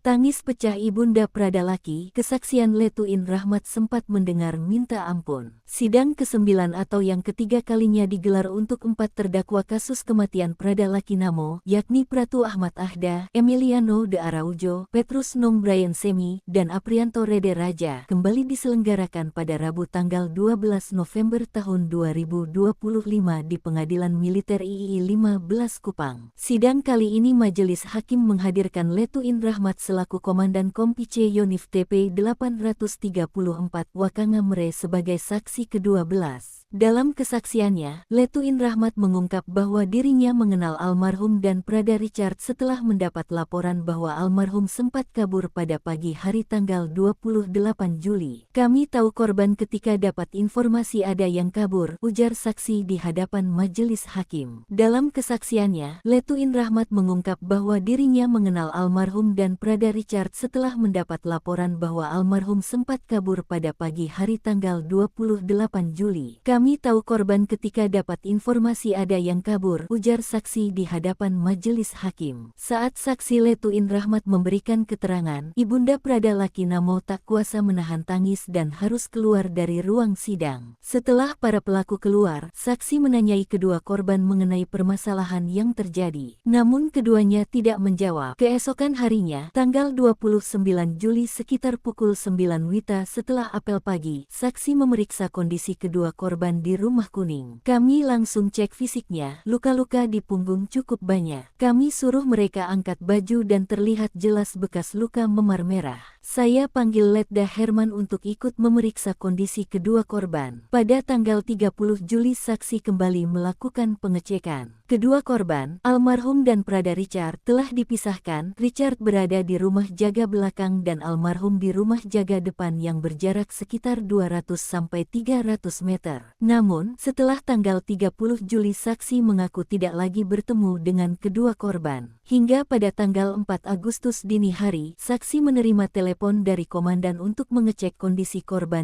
Tangis pecah Ibunda Prada Laki, kesaksian Letuin Rahmat sempat mendengar minta ampun. Sidang ke-9 atau yang ketiga kalinya digelar untuk 4 terdakwa kasus kematian Prada Laki Namo, yakni Pratu Ahmad Ahda, Emiliano de Araujo, Petrus Nong Brian Semi, dan Aprianto Rede Raja, kembali diselenggarakan pada Rabu tanggal 12 November tahun 2025 di Pengadilan Militer III 15 Kupang. Sidang kali ini Majelis Hakim menghadirkan Letuin Rahmat selaku Komandan Kompice Yonif TP 834 Wakangamre sebagai saksi ke-12. Dalam kesaksiannya, Letuin Rahmat mengungkap bahwa dirinya mengenal almarhum dan Prada Richard setelah mendapat laporan bahwa almarhum sempat kabur pada pagi hari tanggal 28 Juli. Kami tahu korban ketika dapat informasi ada yang kabur, ujar saksi di hadapan Majelis Hakim. Dalam kesaksiannya, Letuin Rahmat mengungkap bahwa dirinya mengenal almarhum dan Prada Richard setelah mendapat laporan bahwa almarhum sempat kabur pada pagi hari tanggal 28 Juli. Kami tahu korban ketika dapat informasi ada yang kabur, ujar saksi di hadapan Majelis Hakim. Saat saksi Letuin Rahmat memberikan keterangan, Ibunda Prada Laki Namo tak kuasa menahan tangis dan harus keluar dari ruang sidang. Setelah para pelaku keluar, saksi menanyai kedua korban mengenai permasalahan yang terjadi. Namun keduanya tidak menjawab. Keesokan harinya, tanggal 29 Juli sekitar pukul 9 WITA setelah apel pagi, saksi memeriksa kondisi kedua korban di Rumah Kuning. Kami langsung cek fisiknya, luka-luka di punggung cukup banyak. Kami suruh mereka angkat baju dan terlihat jelas bekas luka memar merah. Saya panggil Letda Herman untuk ikut memeriksa kondisi kedua korban. Pada tanggal 30 Juli saksi kembali melakukan pengecekan. Kedua korban, almarhum dan Prada Richard, telah dipisahkan. Richard berada di rumah jaga belakang dan almarhum di rumah jaga depan yang berjarak sekitar 200-300 meter. Namun, setelah tanggal 30 Juli saksi mengaku tidak lagi bertemu dengan kedua korban. Hingga pada tanggal 4 Agustus dini hari, saksi menerima telepon dari komandan untuk mengecek kondisi korban